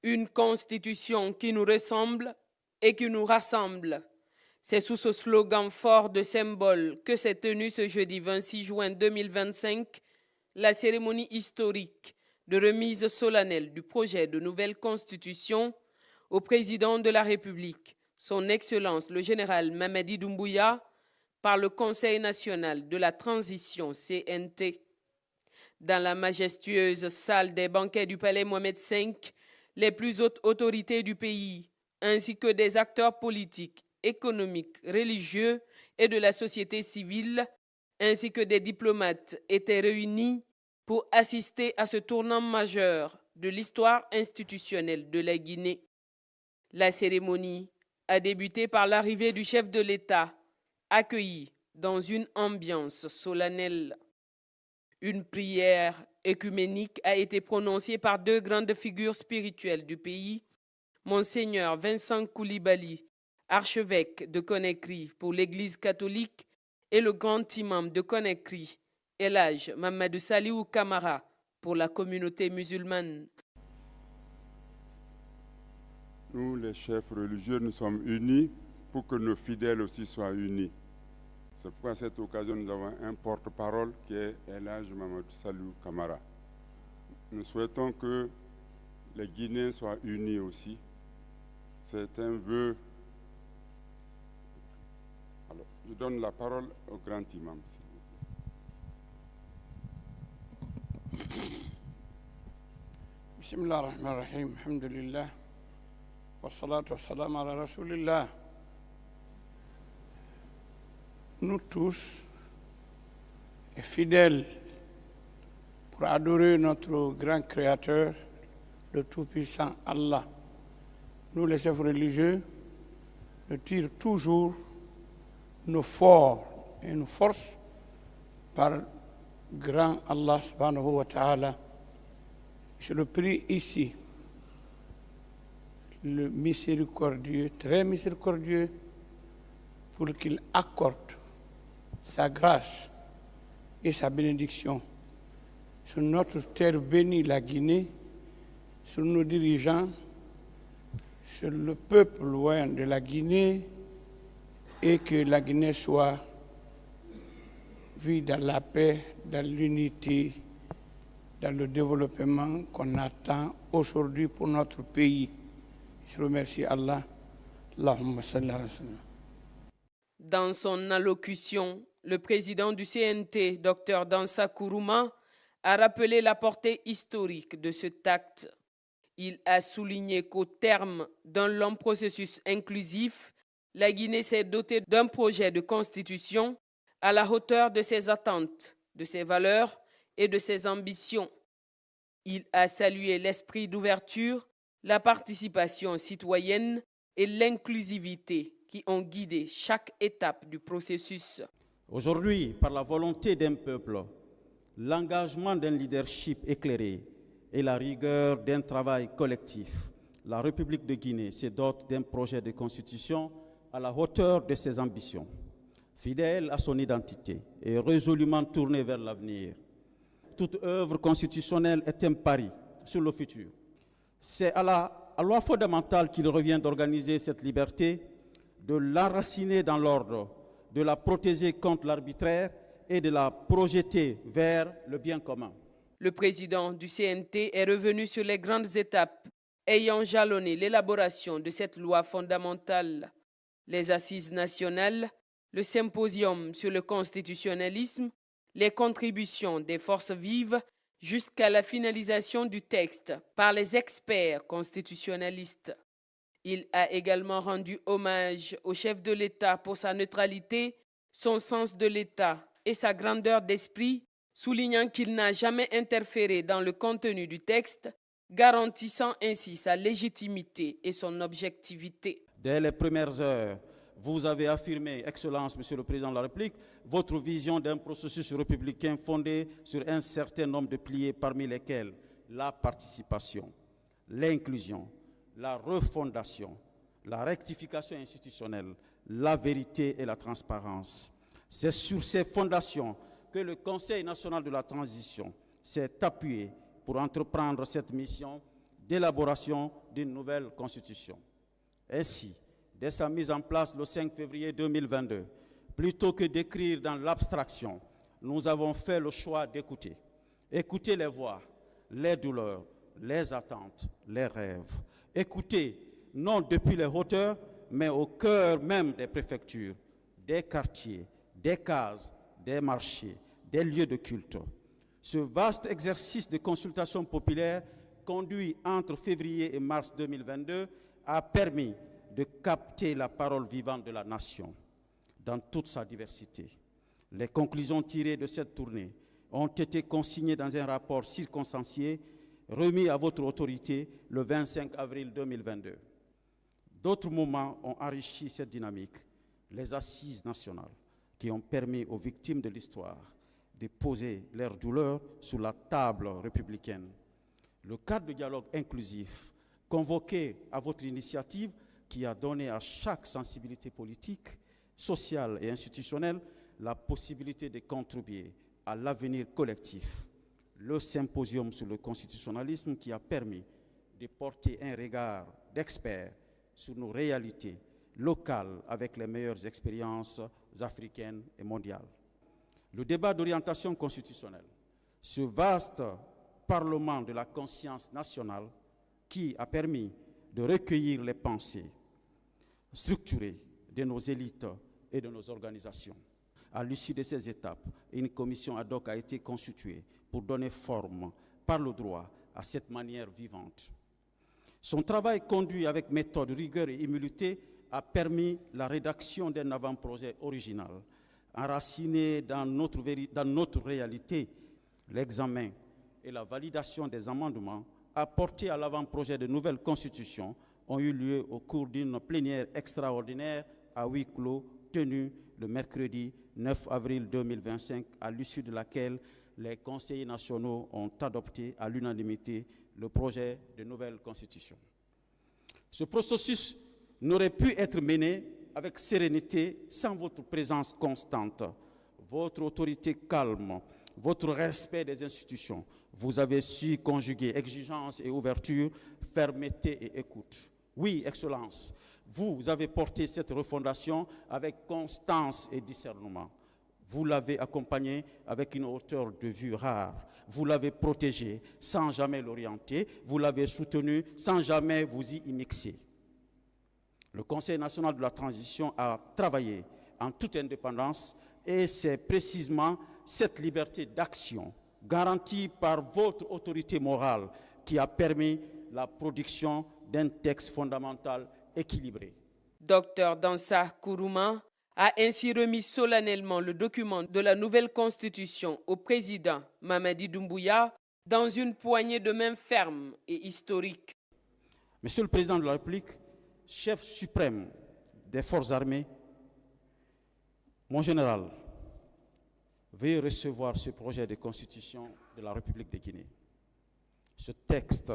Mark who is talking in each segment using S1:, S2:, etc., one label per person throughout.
S1: Une constitution qui nous ressemble et qui nous rassemble. C'est sous ce slogan fort de symbole que s'est tenue ce jeudi 26 juin 2025 la cérémonie historique de remise solennelle du projet de nouvelle constitution au président de la République, son Excellence le général Mamadi Doumbouya, par le Conseil national de la transition CNT. Dans la majestueuse salle des banquets du Palais Mohamed V, les plus hautes autorités du pays, ainsi que des acteurs politiques, économiques, religieux et de la société civile, ainsi que des diplomates étaient réunis pour assister à ce tournant majeur de l'histoire institutionnelle de la Guinée. La cérémonie a débuté par l'arrivée du chef de l'État, accueilli dans une ambiance solennelle. Une prière œcuménique a été prononcée par deux grandes figures spirituelles du pays, Monseigneur Vincent Koulibaly, archevêque de Conakry pour l'Église catholique, et le grand imam de Conakry, El Hadj Mamadou Saliou Camara, pour la communauté musulmane.
S2: Nous, les chefs religieux, nous sommes unis pour que nos fidèles aussi soient unis. C'est pourquoi à cette occasion, nous avons un porte-parole qui est El Hadj Mamadou Saliou Camara. Nous souhaitons que les Guinéens soient unis aussi. C'est un vœu. Alors, je donne la parole au grand imam.
S3: Bismillah ar-Rahman ar-Rahim, alhamdulillah, wa salatu wa salam ala rasulillah. Nous tous, fidèles pour adorer notre grand Créateur, le Tout-Puissant Allah, nous les chefs religieux, nous tirons toujours nos forces et nos forces par grand Allah subhanahu wa ta'ala. Je le prie ici, le miséricordieux, très miséricordieux, pour qu'il accorde sa grâce et sa bénédiction sur notre terre bénie, la Guinée, sur nos dirigeants, sur le peuple loin de la Guinée, et que la Guinée soit vue dans la paix, dans l'unité, dans le développement qu'on attend aujourd'hui pour notre pays. Je remercie Allah. Allahumma salli ala sallam.
S1: Dans son allocution, le président du CNT, Dr Dansa Kourouma, a rappelé la portée historique de cet acte. Il a souligné qu'au terme d'un long processus inclusif, la Guinée s'est dotée d'un projet de constitution à la hauteur de ses attentes, de ses valeurs et de ses ambitions. Il a salué l'esprit d'ouverture, la participation citoyenne et l'inclusivité qui ont guidé chaque étape du processus.
S4: Aujourd'hui, par la volonté d'un peuple, l'engagement d'un leadership éclairé et la rigueur d'un travail collectif, la République de Guinée se dote d'un projet de constitution à la hauteur de ses ambitions, fidèle à son identité et résolument tourné vers l'avenir. Toute œuvre constitutionnelle est un pari sur le futur. C'est à la loi fondamentale qu'il revient d'organiser cette liberté, de l'enraciner dans l'ordre, de la protéger contre l'arbitraire et de la projeter vers le bien commun.
S1: Le président du CNT est revenu sur les grandes étapes ayant jalonné l'élaboration de cette loi fondamentale. Les assises nationales, le symposium sur le constitutionnalisme, les contributions des forces vives jusqu'à la finalisation du texte par les experts constitutionnalistes. Il a également rendu hommage au chef de l'État pour sa neutralité, son sens de l'État et sa grandeur d'esprit, soulignant qu'il n'a jamais interféré dans le contenu du texte, garantissant ainsi sa légitimité et son objectivité.
S4: Dès les premières heures, vous avez affirmé, Excellence, Monsieur le Président de la République, votre vision d'un processus républicain fondé sur un certain nombre de piliers, parmi lesquels la participation, l'inclusion, la refondation, la rectification institutionnelle, la vérité et la transparence. C'est sur ces fondations que le Conseil national de la transition s'est appuyé pour entreprendre cette mission d'élaboration d'une nouvelle constitution. Ainsi, dès sa mise en place le 5 février 2022, plutôt que d'écrire dans l'abstraction, nous avons fait le choix d'écouter. Écouter les voix, les douleurs, les attentes, les rêves. Écouter, non depuis les hauteurs, mais au cœur même des préfectures, des quartiers, des cases, des marchés, des lieux de culte. Ce vaste exercice de consultation populaire conduit entre février et mars 2022 a permis de capter la parole vivante de la nation dans toute sa diversité. Les conclusions tirées de cette tournée ont été consignées dans un rapport circonstancié remis à votre autorité le 25 avril 2022. D'autres moments ont enrichi cette dynamique, les assises nationales qui ont permis aux victimes de l'histoire de poser leurs douleurs sur la table républicaine. Le cadre de dialogue inclusif convoqué à votre initiative qui a donné à chaque sensibilité politique, sociale et institutionnelle la possibilité de contribuer à l'avenir collectif. Le symposium sur le constitutionnalisme qui a permis de porter un regard d'experts sur nos réalités locales avec les meilleures expériences africaines et mondiales. Le débat d'orientation constitutionnelle, ce vaste Parlement de la conscience nationale qui a permis de recueillir les pensées structurées de nos élites et de nos organisations. À l'issue de ces étapes, une commission ad hoc a été constituée pour donner forme par le droit à cette manière vivante. Son travail conduit avec méthode, rigueur et humilité a permis la rédaction d'un avant-projet original, enraciné dans notre réalité. L'examen et la validation des amendements apportés à l'avant-projet de nouvelle constitution ont eu lieu au cours d'une plénière extraordinaire à huis clos tenue le mercredi 9 avril 2025, à l'issue de laquelle les conseillers nationaux ont adopté à l'unanimité le projet de nouvelle constitution. Ce processus n'aurait pu être mené avec sérénité sans votre présence constante, votre autorité calme, votre respect des institutions. Vous avez su conjuguer exigence et ouverture, fermeté et écoute. Oui, Excellence, vous avez porté cette refondation avec constance et discernement. Vous l'avez accompagné avec une hauteur de vue rare. Vous l'avez protégé sans jamais l'orienter. Vous l'avez soutenu sans jamais vous y immixer. Le Conseil national de la transition a travaillé en toute indépendance et c'est précisément cette liberté d'action garantie par votre autorité morale qui a permis la production d'un texte fondamental équilibré.
S1: Dr Dansa Kourouma a ainsi remis solennellement le document de la nouvelle constitution au président Mamadi Doumbouya dans une poignée de main ferme et historique.
S4: Monsieur le Président de la République, chef suprême des forces armées, mon général, veuillez recevoir ce projet de constitution de la République de Guinée. Ce texte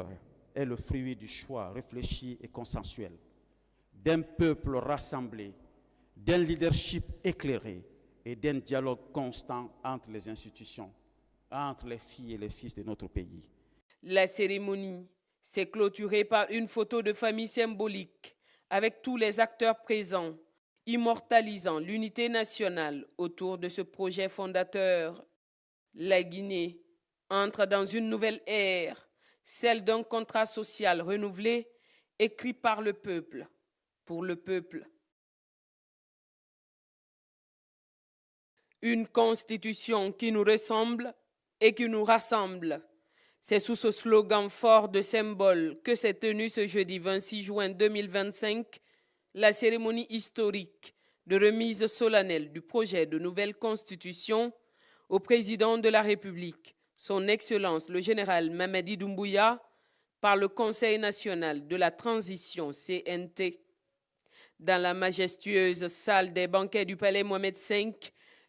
S4: est le fruit du choix réfléchi et consensuel d'un peuple rassemblé, d'un leadership éclairé et d'un dialogue constant entre les institutions, entre les filles et les fils de notre pays.
S1: La cérémonie s'est clôturée par une photo de famille symbolique avec tous les acteurs présents, immortalisant l'unité nationale autour de ce projet fondateur. La Guinée entre dans une nouvelle ère, celle d'un contrat social renouvelé, écrit par le peuple, pour le peuple. Une constitution qui nous ressemble et qui nous rassemble. C'est sous ce slogan fort de symbole que s'est tenue ce jeudi 26 juin 2025 la cérémonie historique de remise solennelle du projet de nouvelle constitution au président de la République, son Excellence le général Mamadi Doumbouya, par le Conseil national de la transition CNT. Dans la majestueuse salle des banquets du palais Mohamed V,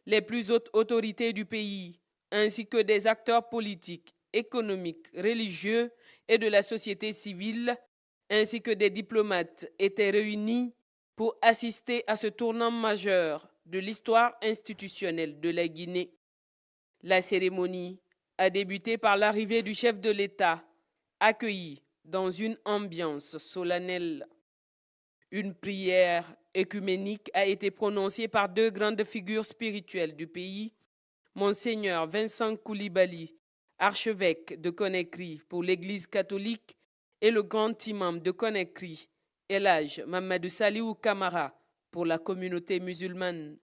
S1: les plus hautes autorités du pays, ainsi que des acteurs politiques, économiques, religieux et de la société civile, ainsi que des diplomates étaient réunis pour assister à ce tournant majeur de l'histoire institutionnelle de la Guinée. La cérémonie a débuté par l'arrivée du chef de l'État, accueilli dans une ambiance solennelle. Une prière œcuménique a été prononcée par deux grandes figures spirituelles du pays, Monseigneur Vincent Koulibaly, archevêque de Conakry pour l'Église catholique, et le grand imam de Conakry, El Hadj Mamadou Saliou Camara, pour la communauté musulmane.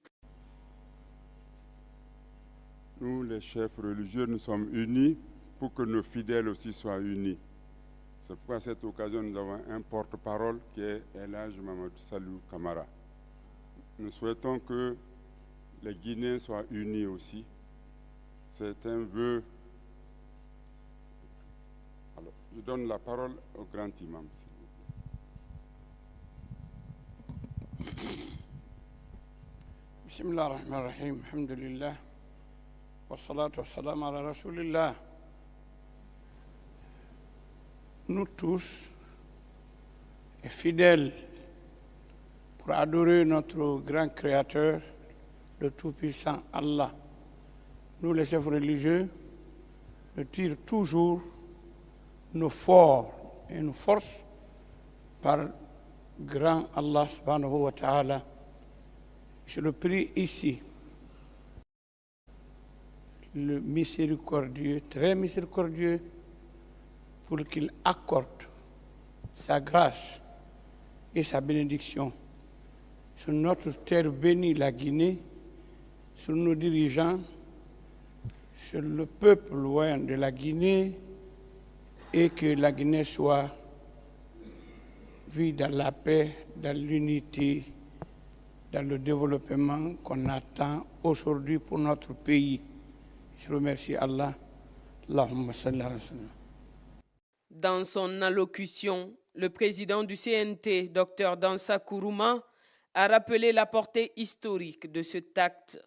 S2: Nous, les chefs religieux, nous sommes unis pour que nos fidèles aussi soient unis. C'est pourquoi à cette occasion, nous avons un porte-parole qui est El Hadj Mamadou Saliou Camara. Nous souhaitons que les Guinéens soient unis aussi. C'est un vœu. Alors, je donne la parole au grand imam.
S3: بسم الله الرحمن الرحيم الحمد لله والصلاة والسلام على رسول الله. Nous tous, fidèles pour adorer notre grand Créateur, le Tout-Puissant Allah, nous les chefs religieux, nous tirons toujours nos forces et nos forces par grand Allah subhanahu wa ta'ala. Je le prie ici, le miséricordieux, très miséricordieux, pour qu'il accorde sa grâce et sa bénédiction sur notre terre bénie, la Guinée, sur nos dirigeants, sur le peuple loin de la Guinée, et que la Guinée soit vue dans la paix, dans l'unité, dans le développement qu'on attend aujourd'hui pour notre pays. Je remercie Allah. Allahumma salli ala sallam.
S1: Dans son allocution, le président du CNT, Dr Dansa Kourouma, a rappelé la portée historique de cet acte.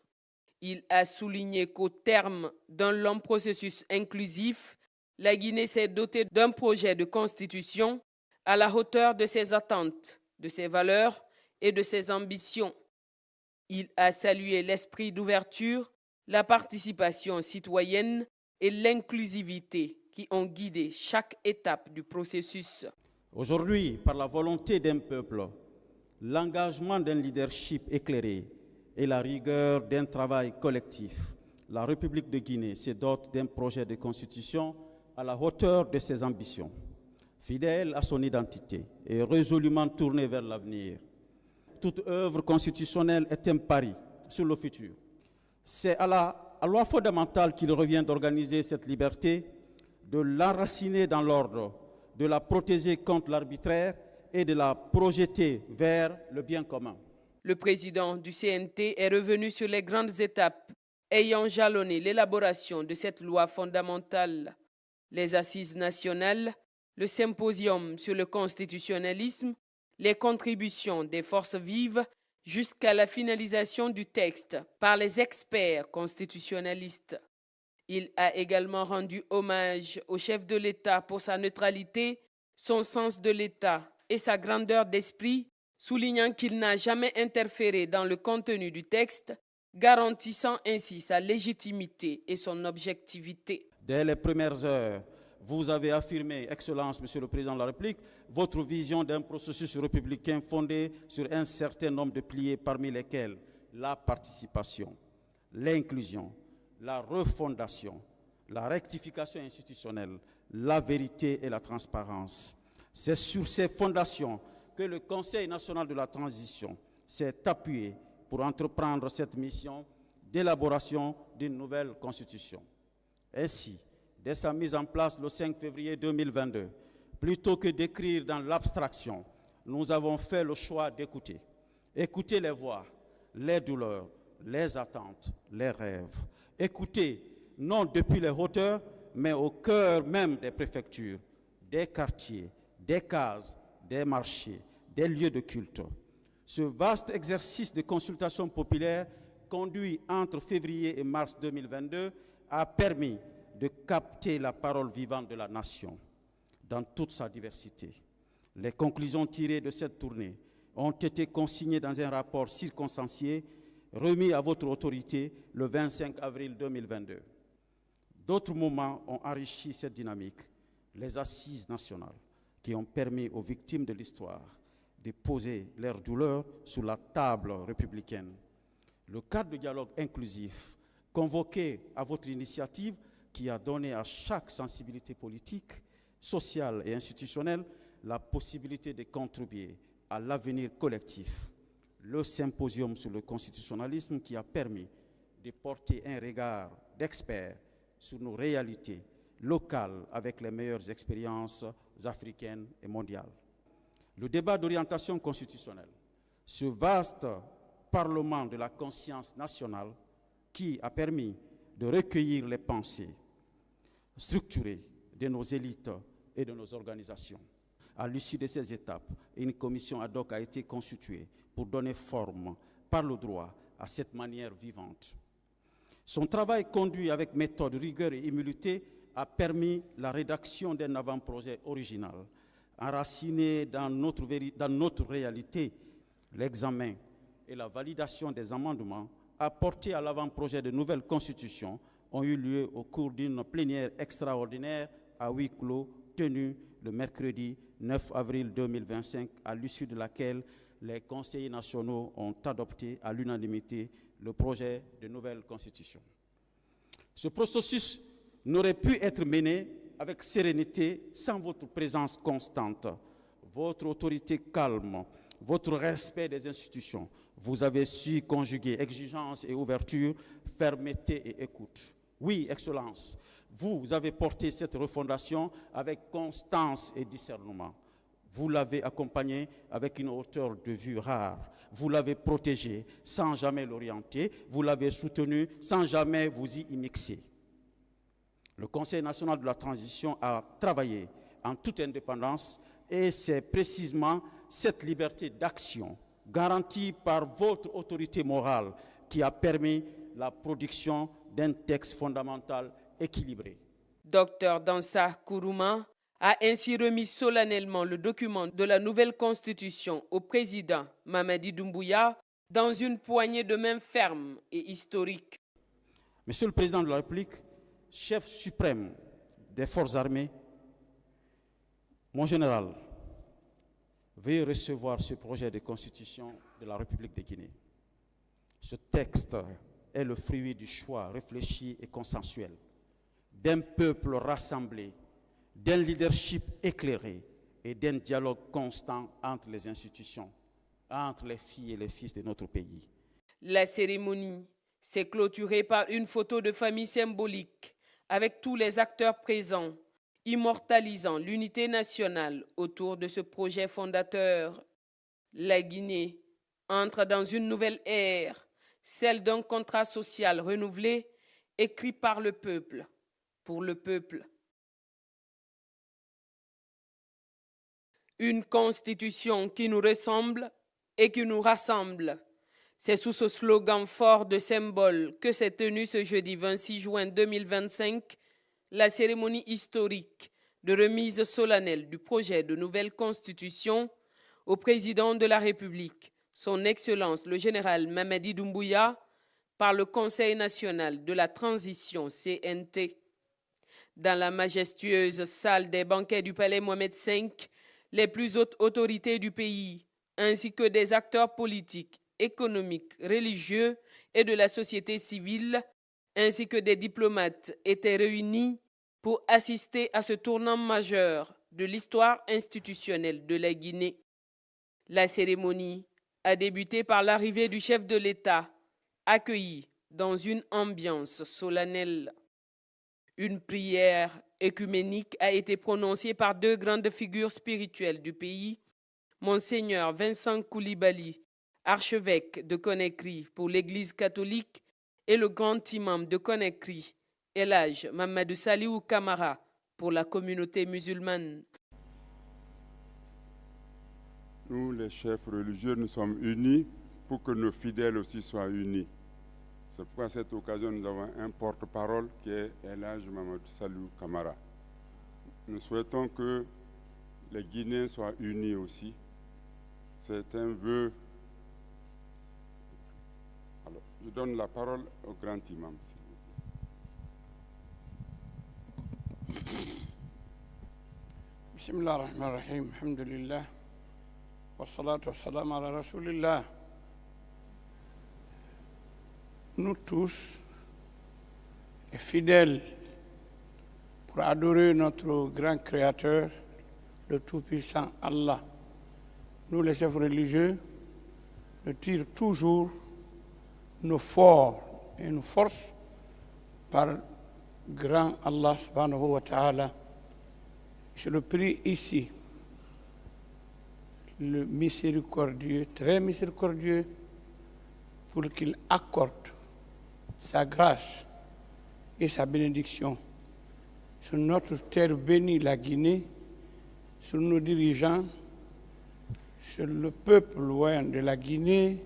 S1: Il a souligné qu'au terme d'un long processus inclusif, la Guinée s'est dotée d'un projet de constitution à la hauteur de ses attentes, de ses valeurs et de ses ambitions. Il a salué l'esprit d'ouverture, la participation citoyenne et l'inclusivité qui ont guidé chaque étape du processus.
S4: Aujourd'hui, par la volonté d'un peuple, l'engagement d'un leadership éclairé et la rigueur d'un travail collectif, la République de Guinée se dote d'un projet de constitution à la hauteur de ses ambitions, fidèle à son identité et résolument tourné vers l'avenir. Toute œuvre constitutionnelle est un pari sur le futur. C'est à la loi fondamentale qu'il revient d'organiser cette liberté, de l'enraciner dans l'ordre, de la protéger contre l'arbitraire et de la projeter vers le bien commun.
S1: Le président du CNT est revenu sur les grandes étapes ayant jalonné l'élaboration de cette loi fondamentale. Les assises nationales, le symposium sur le constitutionnalisme, les contributions des forces vives jusqu'à la finalisation du texte par les experts constitutionnalistes. Il a également rendu hommage au chef de l'État pour sa neutralité, son sens de l'État et sa grandeur d'esprit, soulignant qu'il n'a jamais interféré dans le contenu du texte, garantissant ainsi sa légitimité et son objectivité.
S4: Dès les premières heures, vous avez affirmé, Excellence, Monsieur le Président de la République, votre vision d'un processus républicain fondé sur un certain nombre de piliers, parmi lesquels la participation, l'inclusion, la refondation, la rectification institutionnelle, la vérité et la transparence. C'est sur ces fondations que le Conseil national de la transition s'est appuyé pour entreprendre cette mission d'élaboration d'une nouvelle constitution. Ainsi, dès sa mise en place le 5 février 2022, plutôt que d'écrire dans l'abstraction, nous avons fait le choix d'écouter. Écouter les voix, les douleurs, les attentes, les rêves. Écouter, non depuis les hauteurs, mais au cœur même des préfectures, des quartiers, des cases, des marchés, des lieux de culte. Ce vaste exercice de consultation populaire conduit entre février et mars 2022 a permis de capter la parole vivante de la nation dans toute sa diversité. Les conclusions tirées de cette tournée ont été consignées dans un rapport circonstancié remis à votre autorité le 25 avril 2022. D'autres moments ont enrichi cette dynamique. Les assises nationales, qui ont permis aux victimes de l'histoire de poser leurs douleurs sur la table républicaine. Le cadre de dialogue inclusif convoqué à votre initiative qui a donné à chaque sensibilité politique, sociale et institutionnelle la possibilité de contribuer à l'avenir collectif. Le symposium sur le constitutionnalisme qui a permis de porter un regard d'experts sur nos réalités locales avec les meilleures expériences africaines et mondiales. Le débat d'orientation constitutionnelle, ce vaste Parlement de la conscience nationale qui a permis de recueillir les pensées structurées de nos élites et de nos organisations. À l'issue de ces étapes, une commission ad hoc a été constituée pour donner forme par le droit à cette manière vivante. Son travail conduit avec méthode, rigueur et humilité a permis la rédaction d'un avant-projet original, enraciné dans notre réalité. L'examen et la validation des amendements apportés à l'avant-projet de nouvelle constitution ont eu lieu au cours d'une plénière extraordinaire à huis clos tenue le mercredi 9 avril 2025, à l'issue de laquelle les conseillers nationaux ont adopté à l'unanimité le projet de nouvelle constitution. Ce processus n'aurait pu être mené avec sérénité sans votre présence constante, votre autorité calme, votre respect des institutions. Vous avez su conjuguer exigence et ouverture, fermeté et écoute. Oui, Excellence, vous avez porté cette refondation avec constance et discernement. Vous l'avez accompagné avec une hauteur de vue rare. Vous l'avez protégé sans jamais l'orienter. Vous l'avez soutenu sans jamais vous y immixer. Le Conseil national de la transition a travaillé en toute indépendance et c'est précisément cette liberté d'action garantie par votre autorité morale qui a permis la production d'un texte fondamental équilibré.
S1: Dr Dansa Kourouma a ainsi remis solennellement le document de la nouvelle constitution au président Mamadi Doumbouya dans une poignée de main ferme et historique.
S4: Monsieur le Président de la République, chef suprême des forces armées, mon général, veuillez recevoir ce projet de constitution de la République de Guinée. Ce texte est le fruit du choix réfléchi et consensuel d'un peuple rassemblé, d'un leadership éclairé et d'un dialogue constant entre les institutions, entre les filles et les fils de notre pays.
S1: La cérémonie s'est clôturée par une photo de famille symbolique avec tous les acteurs présents, immortalisant l'unité nationale autour de ce projet fondateur. La Guinée entre dans une nouvelle ère, celle d'un contrat social renouvelé, écrit par le peuple, pour le peuple. Une constitution qui nous ressemble et qui nous rassemble. C'est sous ce slogan fort de symbole que s'est tenue ce jeudi 26 juin 2025 la cérémonie historique de remise solennelle du projet de nouvelle constitution au président de la République, son Excellence le général Mamadi Doumbouya, par le Conseil national de la transition CNT. Dans la majestueuse salle des banquets du Palais Mohamed V, les plus hautes autorités du pays, ainsi que des acteurs politiques, économiques, religieux et de la société civile, ainsi que des diplomates étaient réunis pour assister à ce tournant majeur de l'histoire institutionnelle de la Guinée. La cérémonie a débuté par l'arrivée du chef de l'État, accueilli dans une ambiance solennelle. Une prière œcuménique a été prononcée par deux grandes figures spirituelles du pays, Monseigneur Vincent Koulibaly, archevêque de Conakry pour l'Église catholique, et le grand imam de Conakry, El Hadj Mamadou Saliou Camara, pour la communauté musulmane.
S2: Nous, les chefs religieux, nous sommes unis pour que nos fidèles aussi soient unis. C'est pourquoi à cette occasion, nous avons un porte-parole qui est El Hadj Mamadou Saliou Camara. Nous souhaitons que les Guinéens soient unis aussi. C'est un vœu. Alors, je donne la parole au grand imam.
S3: Bismillah ar-Rahman ar-Rahim, alhamdulillah, wa salatu wa salam ala rasulillah. Nous tous, fidèles pour adorer notre grand créateur, le tout-puissant Allah, nous les chefs religieux, nous tirons toujours nos forces et nos forces par grand Allah subhanahu wa ta'ala. Je le prie ici, le miséricordieux, très miséricordieux, pour qu'il accorde sa grâce et sa bénédiction sur notre terre bénie, la Guinée, sur nos dirigeants, sur le peuple loin de la Guinée,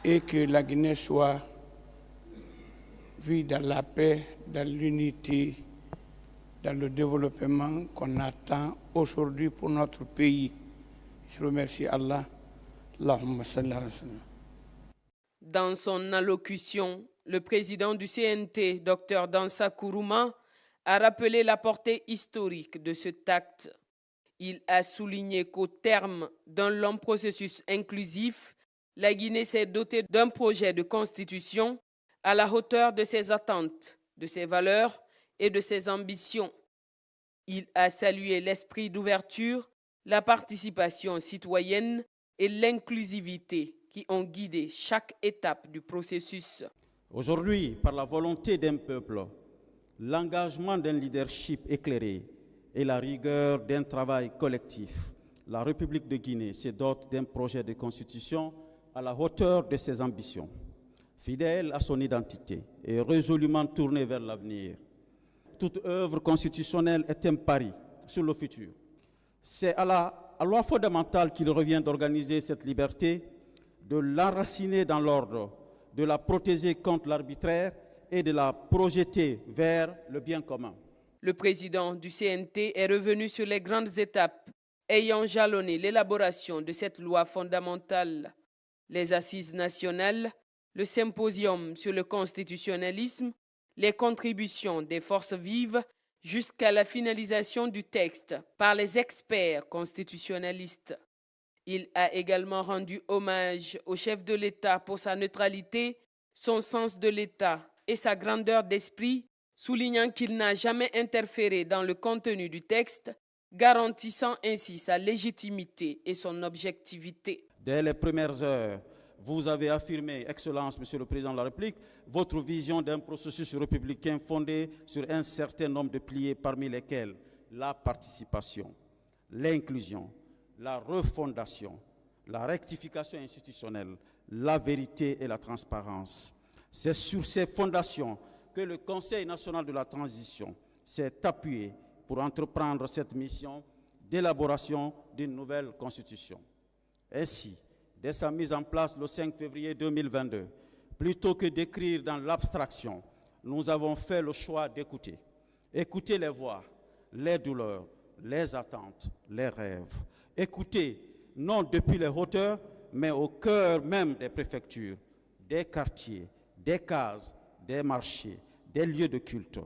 S3: et que la Guinée soit vue dans la paix, dans l'unité, dans le développement qu'on attend aujourd'hui pour notre pays. Je remercie Allah. Allahumma salli ala sallam.
S1: Dans son allocution, le président du CNT, Dr Dansa Kourouma, a rappelé la portée historique de cet acte. Il a souligné qu'au terme d'un long processus inclusif, la Guinée s'est dotée d'un projet de constitution à la hauteur de ses attentes, de ses valeurs et de ses ambitions. Il a salué l'esprit d'ouverture, la participation citoyenne et l'inclusivité qui ont guidé chaque étape du processus.
S4: Aujourd'hui, par la volonté d'un peuple, l'engagement d'un leadership éclairé et la rigueur d'un travail collectif, la République de Guinée se dote d'un projet de constitution à la hauteur de ses ambitions, fidèle à son identité et résolument tourné vers l'avenir. Toute œuvre constitutionnelle est un pari sur le futur. C'est à la loi fondamentale qu'il revient d'organiser cette liberté, de l'enraciner dans l'ordre, de la protéger contre l'arbitraire et de la projeter vers le bien commun.
S1: Le président du CNT est revenu sur les grandes étapes ayant jalonné l'élaboration de cette loi fondamentale. Les assises nationales, le symposium sur le constitutionnalisme, les contributions des forces vives jusqu'à la finalisation du texte par les experts constitutionnalistes. Il a également rendu hommage au chef de l'État pour sa neutralité, son sens de l'État et sa grandeur d'esprit, soulignant qu'il n'a jamais interféré dans le contenu du texte, garantissant ainsi sa légitimité et son objectivité.
S4: Dès les premières heures, vous avez affirmé, Excellence, Monsieur le Président de la République, votre vision d'un processus républicain fondé sur un certain nombre de piliers, parmi lesquels la participation, l'inclusion, la refondation, la rectification institutionnelle, la vérité et la transparence. C'est sur ces fondations que le Conseil national de la transition s'est appuyé pour entreprendre cette mission d'élaboration d'une nouvelle constitution. Ainsi, dès sa mise en place le 5 février 2022, plutôt que d'écrire dans l'abstraction, nous avons fait le choix d'écouter. Écouter les voix, les douleurs, les attentes, les rêves. Écouter, non depuis les hauteurs, mais au cœur même des préfectures, des quartiers, des cases, des marchés, des lieux de culte.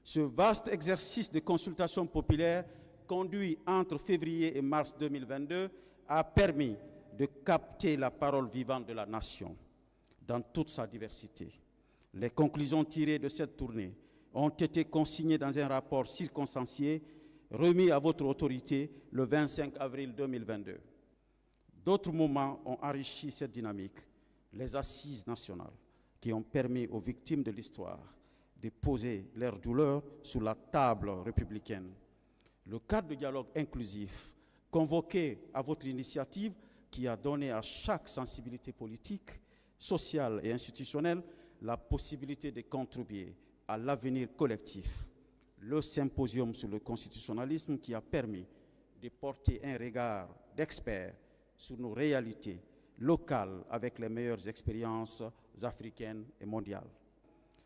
S4: Ce vaste exercice de consultation populaire conduit entre février et mars 2022 a permis de capter la parole vivante de la nation dans toute sa diversité. Les conclusions tirées de cette tournée ont été consignées dans un rapport circonstancié remis à votre autorité le 25 avril 2022. D'autres moments ont enrichi cette dynamique, les assises nationales qui ont permis aux victimes de l'histoire de poser leurs douleurs sur la table républicaine. Le cadre de dialogue inclusif convoqué à votre initiative qui a donné à chaque sensibilité politique, sociale et institutionnelle la possibilité de contribuer à l'avenir collectif. Le symposium sur le constitutionnalisme qui a permis de porter un regard d'experts sur nos réalités locales avec les meilleures expériences africaines et mondiales.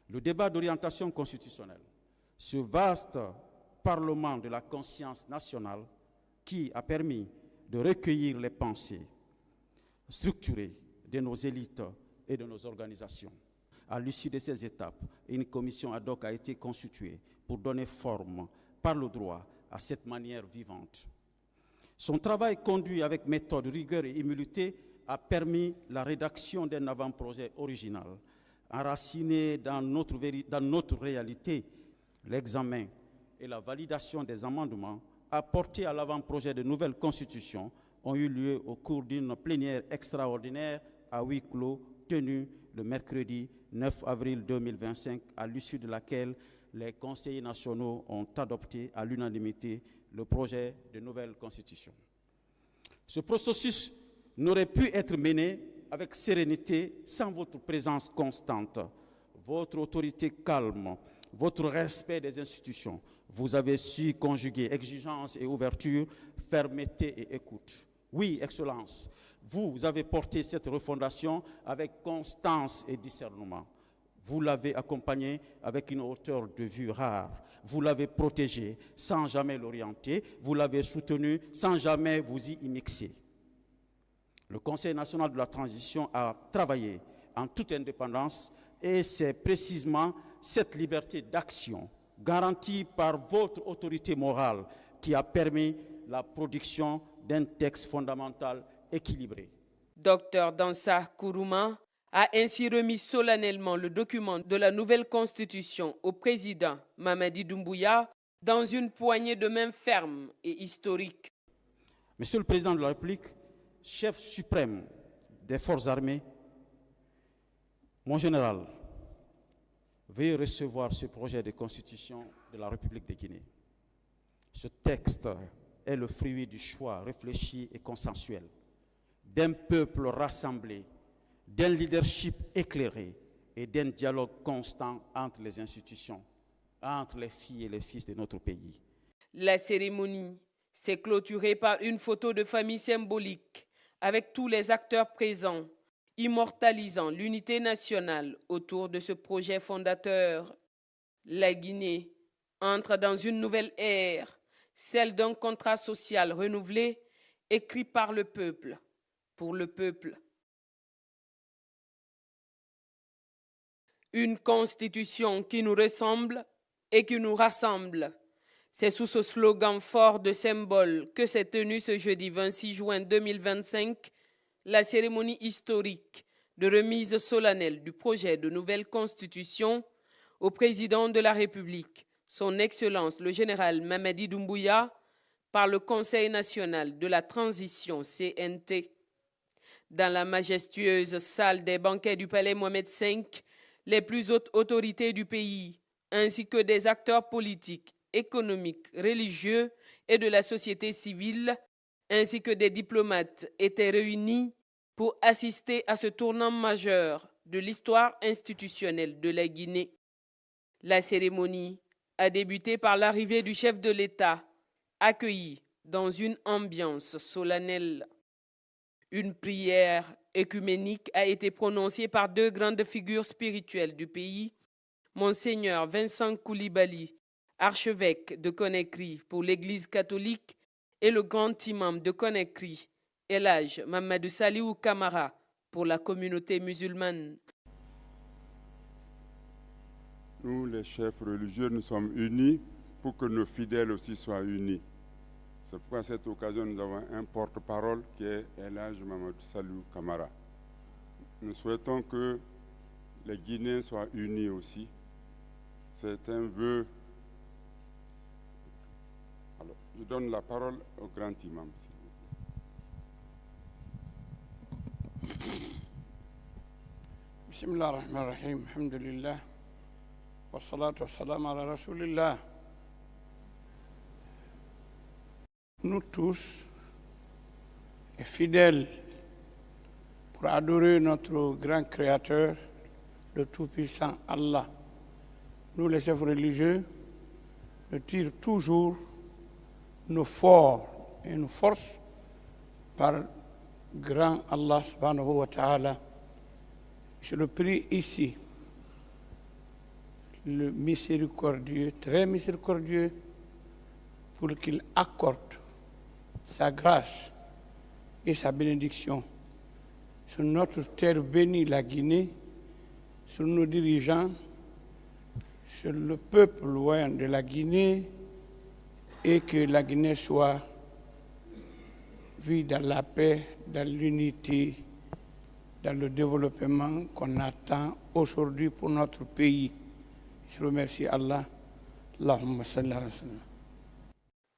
S4: Le débat d'orientation constitutionnelle, ce vaste parlement de la conscience nationale qui a permis de recueillir les pensées structurées de nos élites et de nos organisations. À l'issue de ces étapes, une commission ad hoc a été constituée pour donner forme par le droit à cette manière vivante. Son travail conduit avec méthode, rigueur et humilité a permis la rédaction d'un avant-projet original, enraciné dans notre réalité. L'examen et la validation des amendements apportés à l'avant-projet de nouvelle constitution ont eu lieu au cours d'une plénière extraordinaire à huis clos tenue le mercredi 9 avril 2025, à l'issue de laquelle les conseillers nationaux ont adopté à l'unanimité le projet de nouvelle constitution. Ce processus n'aurait pu être mené avec sérénité sans votre présence constante, votre autorité calme, votre respect des institutions. Vous avez su conjuguer exigence et ouverture, fermeté et écoute. Oui, Excellence, vous avez porté cette refondation avec constance et discernement. Vous l'avez accompagné avec une hauteur de vue rare. Vous l'avez protégé sans jamais l'orienter. Vous l'avez soutenu sans jamais vous y immixer. Le Conseil national de la transition a travaillé en toute indépendance et c'est précisément cette liberté d'action garantie par votre autorité morale qui a permis la production d'un texte fondamental équilibré.
S1: Dr Dansa Kourouma a ainsi remis solennellement le document de la nouvelle constitution au président Mamadi Doumbouya dans une poignée de main ferme et historique.
S4: Monsieur le Président de la République, chef suprême des forces armées, mon général, veuillez recevoir ce projet de constitution de la République de Guinée. Ce texte est le fruit du choix réfléchi et consensuel d'un peuple rassemblé, d'un leadership éclairé et d'un dialogue constant entre les institutions, entre les filles et les fils de notre pays.
S1: La cérémonie s'est clôturée par une photo de famille symbolique avec tous les acteurs présents, immortalisant l'unité nationale autour de ce projet fondateur. La Guinée entre dans une nouvelle ère, celle d'un contrat social renouvelé, écrit par le peuple, pour le peuple. Une constitution qui nous ressemble et qui nous rassemble. C'est sous ce slogan fort de symbole que s'est tenue ce jeudi 26 juin 2025 la cérémonie historique de remise solennelle du projet de nouvelle constitution au président de la République, son Excellence le général Mamadi Doumbouya, par le Conseil national de la transition CNT. Dans la majestueuse salle des banquets du palais Mohamed V, les plus hautes autorités du pays, ainsi que des acteurs politiques, économiques, religieux et de la société civile, ainsi que des diplomates, étaient réunis pour assister à ce tournant majeur de l'histoire institutionnelle de la Guinée. La cérémonie a débuté par l'arrivée du chef de l'État, accueilli dans une ambiance solennelle. Une prière œcuménique a été prononcée par deux grandes figures spirituelles du pays, Monseigneur Vincent Koulibaly, archevêque de Conakry pour l'Église catholique, et le grand imam de Conakry, El Hadj Mamadou Saliou Camara, pour la communauté musulmane.
S2: Nous, les chefs religieux, nous sommes unis pour que nos fidèles aussi soient unis. C'est pourquoi à cette occasion, nous avons un porte-parole qui est El Hadj Mamadou Saliou Camara. Nous souhaitons que les Guinéens soient unis aussi. C'est un vœu. Alors, je donne la parole au grand imam.
S3: Bismillah ar-Rahman ar-Rahim, alhamdulillah, wa salatu wa salam ala rasulillah. Nous tous, fidèles pour adorer notre grand Créateur, le Tout-Puissant Allah, nous les chefs religieux, nous tirons toujours nos forces et nos forces par grand Allah subhanahu wa ta'ala. Je le prie ici, le miséricordieux, très miséricordieux, pour qu'il accorde sa grâce et sa bénédiction sur notre terre bénie, la Guinée, sur nos dirigeants, sur le peuple loin de la Guinée et que la Guinée soit vue dans la paix, dans l'unité, dans le développement qu'on attend aujourd'hui pour notre pays. Je remercie Allah. Allahumma salli ala sallam.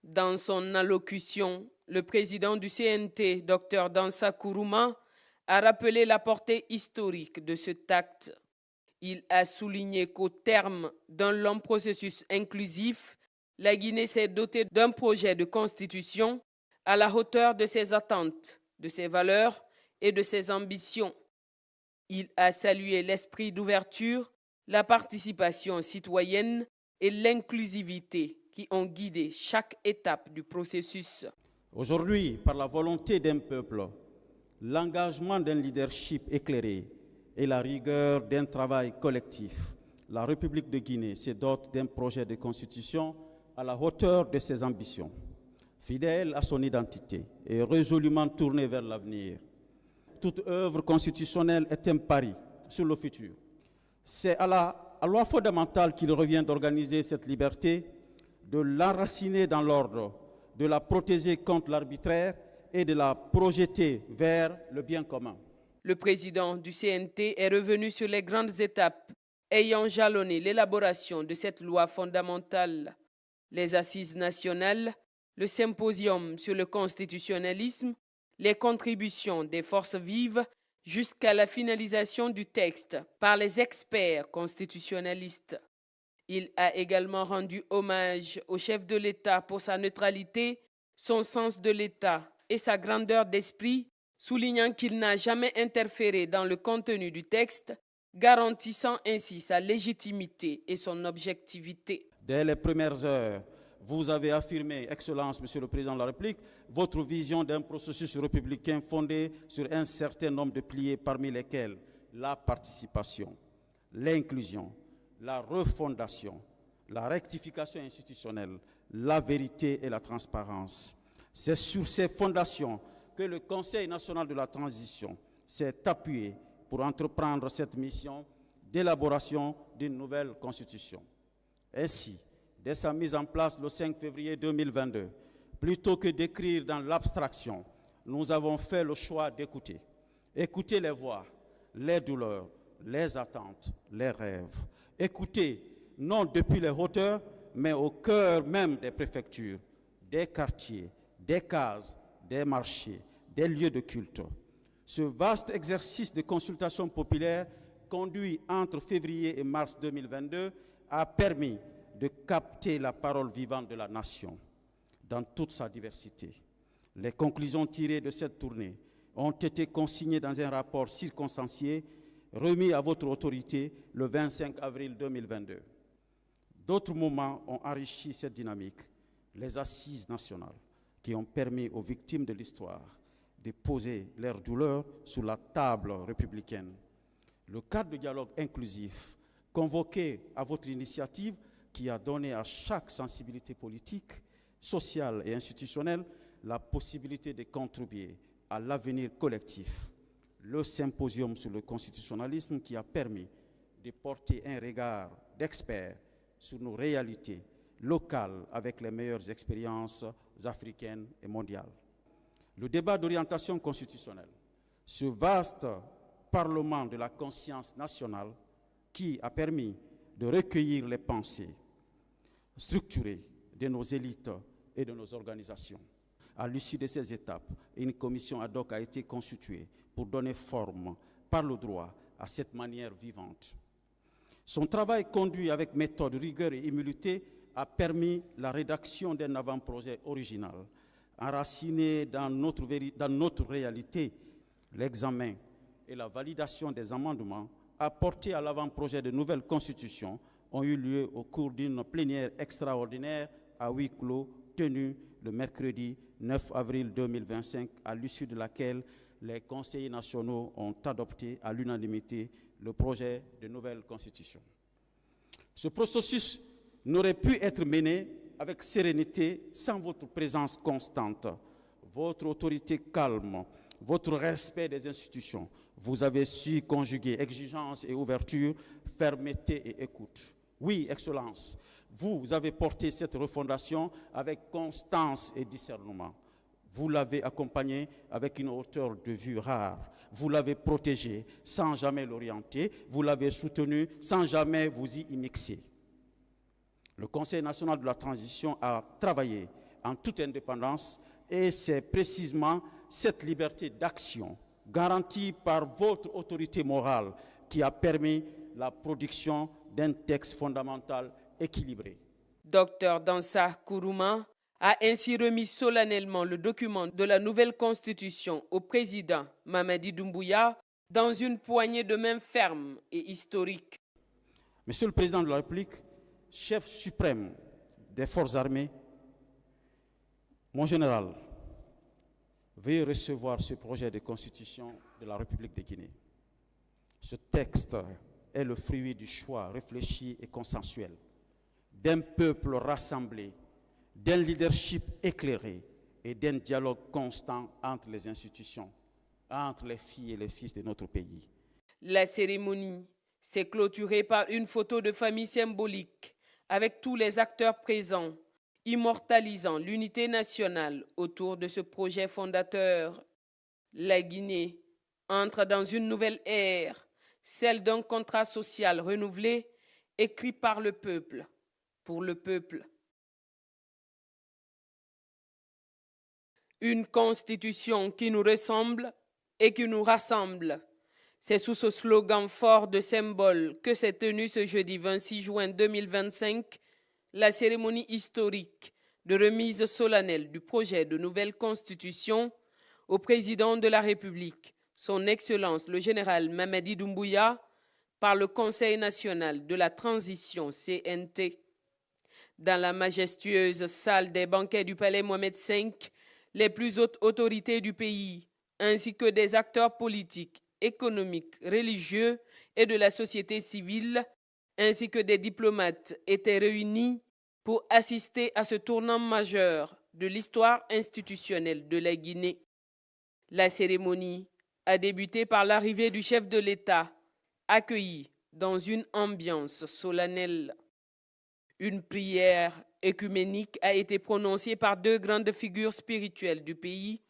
S1: Dans son allocution, le président du CNT, Dr Dansa Kourouma, a rappelé la portée historique de cet acte. Il a souligné qu'au terme d'un long processus inclusif, la Guinée s'est dotée d'un projet de constitution à la hauteur de ses attentes, de ses valeurs et de ses ambitions. Il a salué l'esprit d'ouverture, la participation citoyenne et l'inclusivité qui ont guidé chaque étape du processus.
S4: Aujourd'hui, par la volonté d'un peuple, l'engagement d'un leadership éclairé et la rigueur d'un travail collectif, la République de Guinée se dote d'un projet de constitution à la hauteur de ses ambitions, fidèle à son identité et résolument tournée vers l'avenir. Toute œuvre constitutionnelle est un pari sur le futur. C'est à la loi fondamentale qu'il revient d'organiser cette liberté, de l'enraciner dans l'ordre, de la protéger contre l'arbitraire et de la projeter vers le bien commun.
S1: Le président du CNT est revenu sur les grandes étapes ayant jalonné l'élaboration de cette loi fondamentale. Les assises nationales, le symposium sur le constitutionnalisme, les contributions des forces vives jusqu'à la finalisation du texte par les experts constitutionnalistes. Il a également rendu hommage au chef de l'État pour sa neutralité, son sens de l'État et sa grandeur d'esprit, soulignant qu'il n'a jamais interféré dans le contenu du texte, garantissant ainsi sa légitimité et son objectivité.
S4: Dès les premières heures, vous avez affirmé, Excellence, Monsieur le Président de la République, votre vision d'un processus républicain fondé sur un certain nombre de piliers, parmi lesquels la participation, l'inclusion, la refondation, la rectification institutionnelle, la vérité et la transparence. C'est sur ces fondations que le Conseil national de la transition s'est appuyé pour entreprendre cette mission d'élaboration d'une nouvelle constitution. Ainsi, dès sa mise en place le 5 février 2022, plutôt que d'écrire dans l'abstraction, nous avons fait le choix d'écouter. Écouter les voix, les douleurs, les attentes, les rêves. Écouter, non depuis les hauteurs, mais au cœur même des préfectures, des quartiers, des cases, des marchés, des lieux de culte. Ce vaste exercice de consultation populaire conduit entre février et mars 2022 a permis de capter la parole vivante de la nation dans toute sa diversité. Les conclusions tirées de cette tournée ont été consignées dans un rapport circonstancié remis à votre autorité le 25 avril 2022. D'autres moments ont enrichi cette dynamique, les assises nationales qui ont permis aux victimes de l'histoire de poser leurs douleurs sur la table républicaine. Le cadre de dialogue inclusif convoqué à votre initiative qui a donné à chaque sensibilité politique, sociale et institutionnelle la possibilité de contribuer à l'avenir collectif. Le symposium sur le constitutionnalisme qui a permis de porter un regard d'experts sur nos réalités locales avec les meilleures expériences africaines et mondiales. Le débat d'orientation constitutionnelle, ce vaste parlement de la conscience nationale qui a permis de recueillir les pensées structurées de nos élites et de nos organisations. À l'issue de ces étapes, une commission ad hoc a été constituée pour donner forme par le droit à cette manière vivante. Son travail conduit avec méthode, rigueur et humilité a permis la rédaction d'un avant-projet original, enraciné dans notre réalité. L'examen et la validation des amendements apportés à l'avant-projet de nouvelle constitution ont eu lieu au cours d'une plénière extraordinaire à huis clos tenue le mercredi 9 avril 2025, à l'issue de laquelle les conseillers nationaux ont adopté à l'unanimité le projet de nouvelle constitution. Ce processus n'aurait pu être mené avec sérénité sans votre présence constante, votre autorité calme, votre respect des institutions. Vous avez su conjuguer exigence et ouverture, fermeté et écoute. Oui, Excellence, Vous avez porté cette refondation avec constance et discernement. Vous l'avez accompagné avec une hauteur de vue rare. Vous l'avez protégé sans jamais l'orienter. Vous l'avez soutenu sans jamais vous y immixer. Le Conseil national de la transition a travaillé en toute indépendance et c'est précisément cette liberté d'action garantie par votre autorité morale qui a permis la production d'un texte fondamental équilibré.
S1: Dr Dansa Kourouma a ainsi remis solennellement le document de la nouvelle constitution au président Mamadi Doumbouya dans une poignée de main ferme et historique.
S4: Monsieur le Président de la République, chef suprême des forces armées, mon général, veuillez recevoir ce projet de constitution de la République de Guinée. Ce texte est le fruit du choix réfléchi et consensuel d'un peuple rassemblé, d'un leadership éclairé et d'un dialogue constant entre les institutions, entre les filles et les fils de notre pays.
S1: La cérémonie s'est clôturée par une photo de famille symbolique avec tous les acteurs présents, immortalisant l'unité nationale autour de ce projet fondateur. La Guinée entre dans une nouvelle ère, celle d'un contrat social renouvelé, écrit par le peuple, pour le peuple. Une constitution qui nous ressemble et qui nous rassemble. C'est sous ce slogan fort de symbole que s'est tenue ce jeudi 26 juin 2025 la cérémonie historique de remise solennelle du projet de nouvelle constitution au président de la République, son Excellence le général Mamadi Doumbouya, par le Conseil national de la transition CNT. Dans la majestueuse salle des banquets du palais Mohamed V, les plus hautes autorités du pays, ainsi que des acteurs politiques, économiques, religieux et de la société civile, ainsi que des diplomates étaient réunis pour assister à ce tournant majeur de l'histoire institutionnelle de la Guinée. La cérémonie a débuté par l'arrivée du chef de l'État, accueilli dans une ambiance solennelle. Une prière œcuménique a été prononcée par deux grandes figures spirituelles du pays,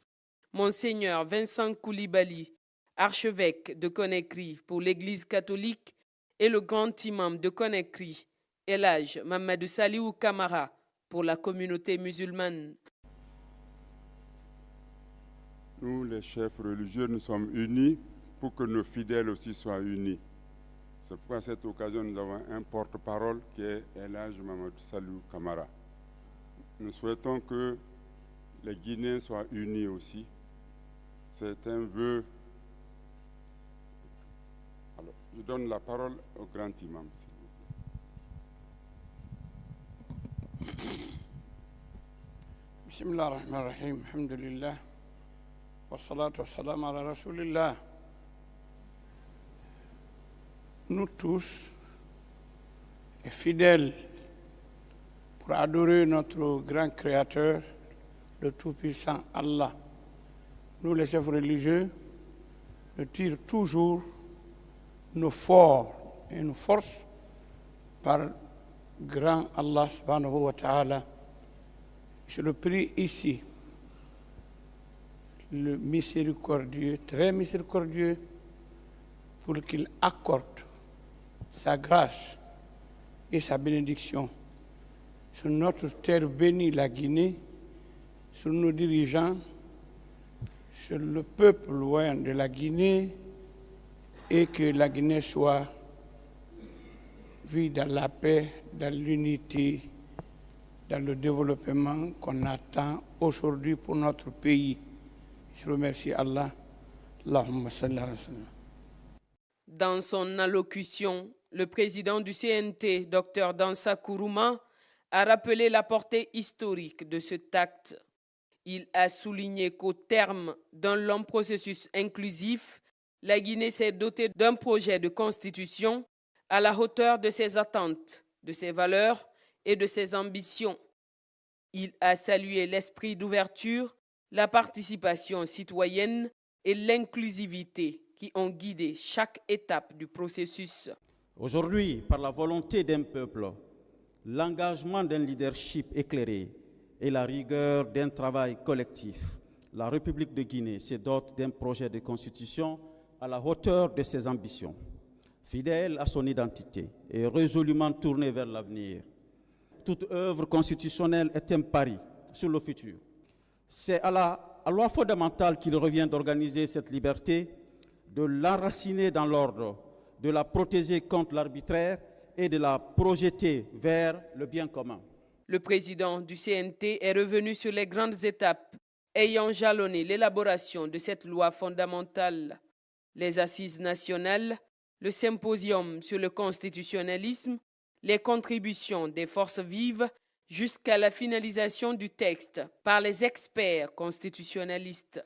S1: Monseigneur Vincent Koulibaly, archevêque de Conakry pour l'Église catholique, et le grand imam de Conakry, El Hadj Mamadou Saliou Camara, pour la communauté musulmane.
S2: Nous, les chefs religieux, nous sommes unis pour que nos fidèles aussi soient unis. C'est pourquoi à cette occasion, nous avons un porte-parole qui est El Hadj Mamadou Saliou Camara. Nous souhaitons que les Guinéens soient unis aussi. C'est un vœu. Alors, je donne la parole au grand imam.
S3: Bismillah ar-Rahman ar-Rahim, alhamdulillah, wa salatu wa salam ala rasulillah. Nous tous, fidèles pour adorer notre grand Créateur, le Tout-Puissant Allah, nous les chefs religieux, nous tirons toujours nos forces et nos forces par grand Allah subhanahu wa ta'ala. Je le prie ici, le miséricordieux, très miséricordieux, pour qu'il accorde sa grâce et sa bénédiction sur notre terre bénie, la Guinée, sur nos dirigeants, sur le peuple loin de la Guinée, et que la Guinée soit vue dans la paix, dans l'unité, dans le développement qu'on attend aujourd'hui pour notre pays. Je remercie Allah. Allahumma salli ala sallam.
S1: Dans son allocution, le président du CNT, Dr Dansa Kourouma, a rappelé la portée historique de cet acte. Il a souligné qu'au terme d'un long processus inclusif, la Guinée s'est dotée d'un projet de constitution à la hauteur de ses attentes, de ses valeurs et de ses ambitions. Il a salué l'esprit d'ouverture, la participation citoyenne et l'inclusivité qui ont guidé chaque étape du processus.
S4: Aujourd'hui, par la volonté d'un peuple, l'engagement d'un leadership éclairé et la rigueur d'un travail collectif, la République de Guinée se dote d'un projet de constitution à la hauteur de ses ambitions, fidèle à son identité et résolument tournée vers l'avenir. Toute œuvre constitutionnelle est un pari sur le futur. C'est à la loi fondamentale qu'il revient d'organiser cette liberté, de l'enraciner dans l'ordre, de la protéger contre l'arbitraire et de la projeter vers le bien commun.
S1: Le président du CNT est revenu sur les grandes étapes ayant jalonné l'élaboration de cette loi fondamentale. Les assises nationales, le symposium sur le constitutionnalisme, les contributions des forces vives jusqu'à la finalisation du texte par les experts constitutionnalistes.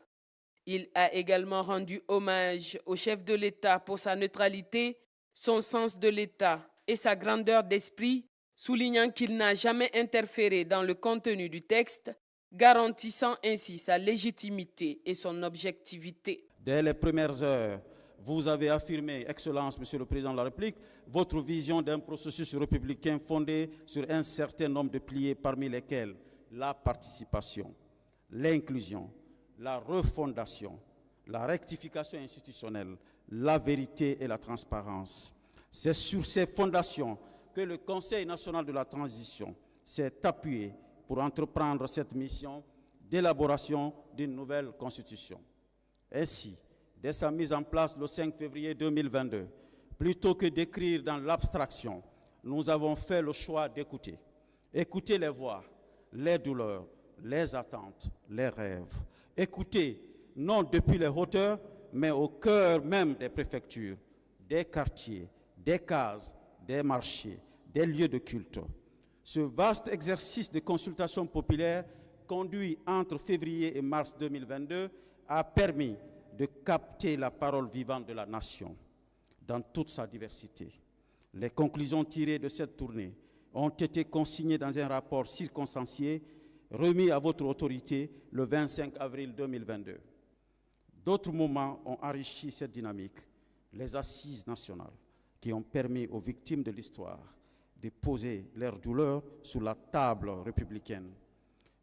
S1: Il a également rendu hommage au chef de l'État pour sa neutralité, son sens de l'État et sa grandeur d'esprit, soulignant qu'il n'a jamais interféré dans le contenu du texte, garantissant ainsi sa légitimité et son objectivité.
S4: Dès les premières heures, vous avez affirmé, Excellence, Monsieur le Président de la République, votre vision d'un processus républicain fondé sur un certain nombre de piliers, parmi lesquels la participation, l'inclusion, la refondation, la rectification institutionnelle, la vérité et la transparence. C'est sur ces fondations que le Conseil national de la transition s'est appuyé pour entreprendre cette mission d'élaboration d'une nouvelle constitution. Ainsi, dès sa mise en place le 5 février 2022, plutôt que d'écrire dans l'abstraction, nous avons fait le choix d'écouter. Écouter les voix, les douleurs, les attentes, les rêves. Écouter, non depuis les hauteurs, mais au cœur même des préfectures, des quartiers, des cases, des marchés, des lieux de culte. Ce vaste exercice de consultation populaire conduit entre février et mars 2022 a permis de capter la parole vivante de la nation dans toute sa diversité. Les conclusions tirées de cette tournée ont été consignées dans un rapport circonstancié remis à votre autorité le 25 avril 2022. D'autres moments ont enrichi cette dynamique, les assises nationales qui ont permis aux victimes de l'histoire de poser leurs douleurs sur la table républicaine.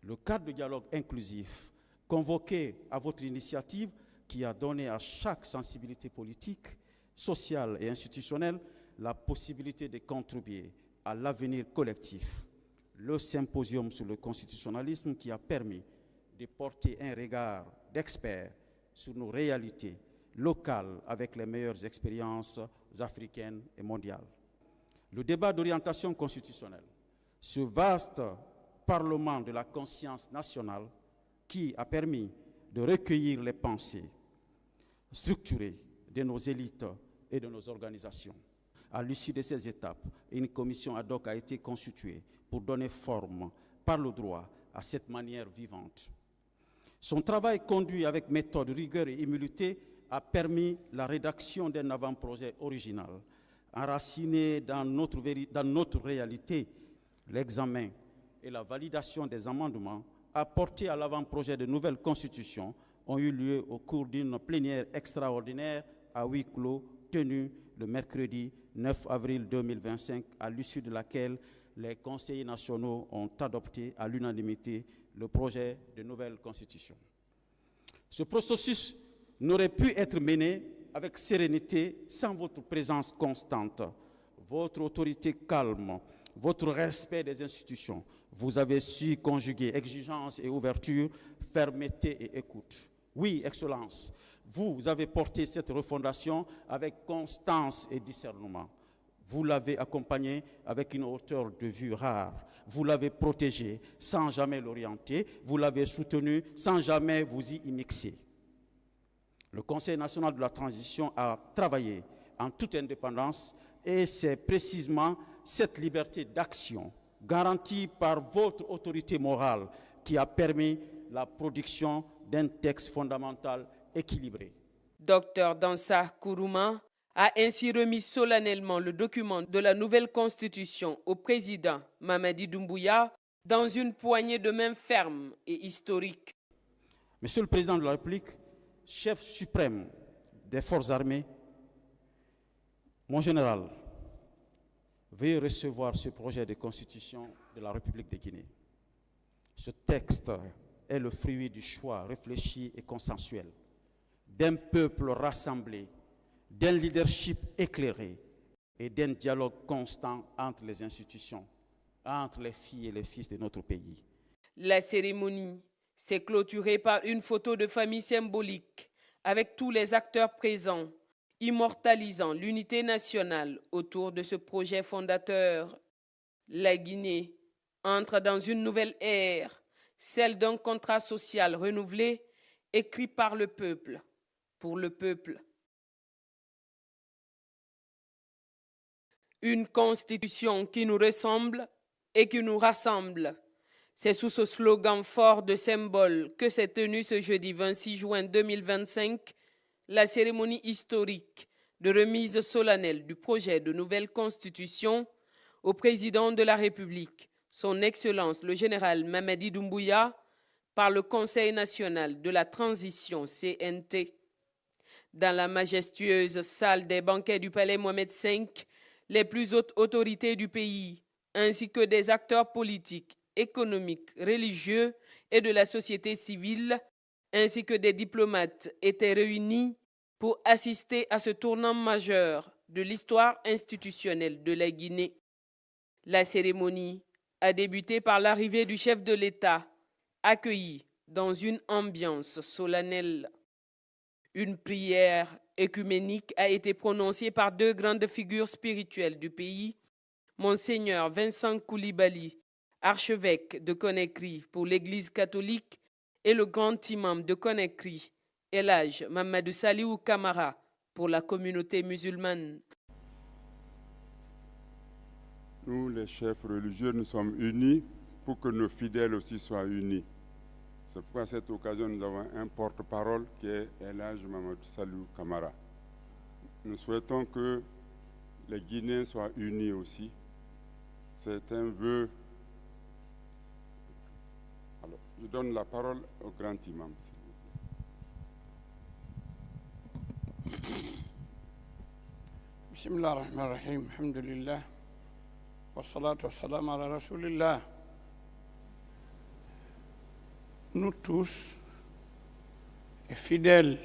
S4: Le cadre de dialogue inclusif convoqué à votre initiative qui a donné à chaque sensibilité politique, sociale et institutionnelle la possibilité de contribuer à l'avenir collectif. Le symposium sur le constitutionnalisme qui a permis de porter un regard d'experts sur nos réalités locales avec les meilleures expériences africaines et mondiales. Le débat d'orientation constitutionnelle, ce vaste parlement de la conscience nationale qui a permis de recueillir les pensées structurées de nos élites et de nos organisations. À l'issue de ces étapes, une commission ad hoc a été constituée pour donner forme par le droit à cette manière vivante. Son travail conduit avec méthode, rigueur et humilité a permis la rédaction d'un avant-projet original, enraciné dans notre réalité. L'examen et la validation des amendements apportés à l'avant-projet de nouvelle constitution ont eu lieu au cours d'une plénière extraordinaire à huis clos tenue le mercredi 9 avril 2025, à l'issue de laquelle les conseillers nationaux ont adopté à l'unanimité le projet de nouvelle constitution. Ce processus n'aurait pu être mené avec sérénité sans votre présence constante, votre autorité calme, votre respect des institutions. Vous avez su conjuguer exigence et ouverture, fermeté et écoute. Oui, Excellence, vous avez porté cette refondation avec constance et discernement. Vous l'avez accompagné avec une hauteur de vue rare. Vous l'avez protégé sans jamais l'orienter. Vous l'avez soutenu sans jamais vous y immixer. Le Conseil national de la transition a travaillé en toute indépendance et c'est précisément cette liberté d'action garantie par votre autorité morale qui a permis la production d'un texte fondamental équilibré.
S1: Dr Dansa Kourouma a ainsi remis solennellement le document de la nouvelle constitution au président Mamadi Doumbouya dans une poignée de main ferme et historique.
S4: Monsieur le Président de la République, chef suprême des forces armées, mon général, veuillez recevoir ce projet de constitution de la République de Guinée. Ce texte est le fruit du choix réfléchi et consensuel d'un peuple rassemblé, d'un leadership éclairé et d'un dialogue constant entre les institutions, entre les filles et les fils de notre pays.
S1: La cérémonie s'est clôturée par une photo de famille symbolique avec tous les acteurs présents, immortalisant l'unité nationale autour de ce projet fondateur. La Guinée entre dans une nouvelle ère, celle d'un contrat social renouvelé, écrit par le peuple, pour le peuple. Une constitution qui nous ressemble et qui nous rassemble. C'est sous ce slogan fort de symbole que s'est tenue ce jeudi 26 juin 2025 la cérémonie historique de remise solennelle du projet de nouvelle constitution au président de la République, son Excellence le général Mamadi Doumbouya, par le Conseil national de la transition CNT. Dans la majestueuse salle des banquets du Palais Mohamed V, les plus hautes autorités du pays, ainsi que des acteurs politiques, économiques, religieux et de la société civile, ainsi que des diplomates étaient réunis pour assister à ce tournant majeur de l'histoire institutionnelle de la Guinée. La cérémonie a débuté par l'arrivée du chef de l'État, accueilli dans une ambiance solennelle. Une prière œcuménique a été prononcée par deux grandes figures spirituelles du pays, Monseigneur Vincent Koulibaly, archevêque de Conakry pour l'Église catholique, et le grand imam de Conakry, El Hadj Mamadou Saliou Camara, pour la communauté musulmane.
S2: Nous, les chefs religieux, nous sommes unis pour que nos fidèles aussi soient unis. C'est pourquoi à cette occasion, nous avons un porte-parole qui est El Hadj Mamadou Saliou Camara. Nous souhaitons que les Guinéens soient unis aussi. C'est un vœu. Alors, je donne la parole au grand imam.
S3: Bismillah ar-Rahman ar-Rahim, alhamdulillah, wa salatu wa salam ala rasulillah. Nous tous, fidèles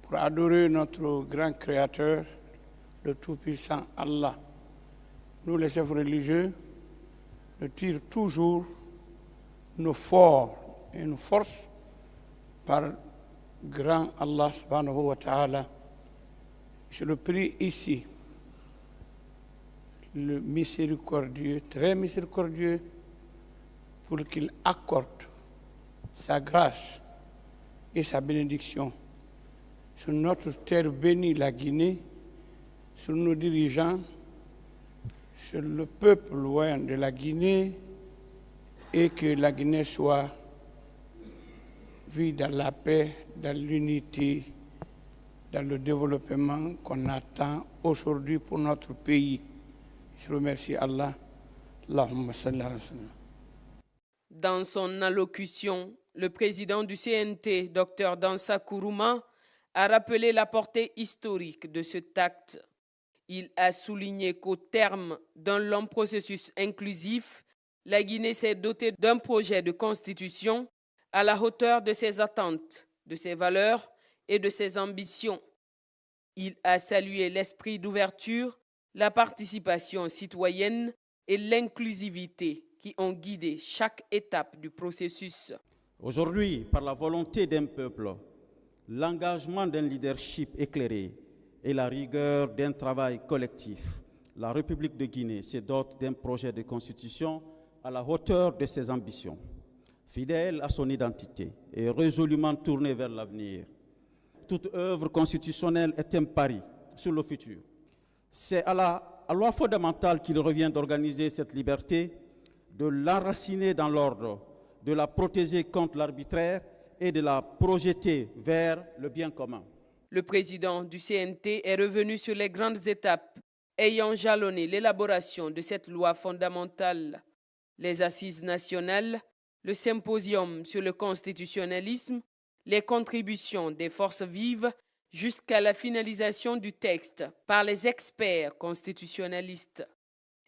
S3: pour adorer notre grand Créateur, le Tout-Puissant Allah, nous les chefs religieux, nous tirons toujours nos forces et nos forces par grand Allah subhanahu wa ta'ala. Je le prie ici, le miséricordieux, très miséricordieux, pour qu'il accorde sa grâce et sa bénédiction sur notre terre bénie, la Guinée, sur nos dirigeants, sur le peuple loin de la Guinée, et que la Guinée soit vue dans la paix, dans l'unité, dans le développement qu'on attend aujourd'hui pour notre pays. Je remercie Allah. Allahumma salli ala sallam.
S1: Dans son allocution, le président du CNT, Dr Dansa Kourouma, a rappelé la portée historique de cet acte. Il a souligné qu'au terme d'un long processus inclusif, la Guinée s'est dotée d'un projet de constitution à la hauteur de ses attentes, de ses valeurs et de ses ambitions. Il a salué l'esprit d'ouverture, la participation citoyenne et l'inclusivité qui ont guidé chaque étape du processus.
S4: Aujourd'hui, par la volonté d'un peuple, l'engagement d'un leadership éclairé et la rigueur d'un travail collectif, la République de Guinée se dote d'un projet de constitution à la hauteur de ses ambitions, fidèle à son identité et résolument tournée vers l'avenir. Toute œuvre constitutionnelle est un pari sur le futur. C'est à la loi fondamentale qu'il revient d'organiser cette liberté, de l'enraciner dans l'ordre, de la protéger contre l'arbitraire et de la projeter vers le bien commun.
S1: Le président du CNT est revenu sur les grandes étapes ayant jalonné l'élaboration de cette loi fondamentale. Les assises nationales, le symposium sur le constitutionnalisme, les contributions des forces vives, jusqu'à la finalisation du texte par les experts constitutionnalistes.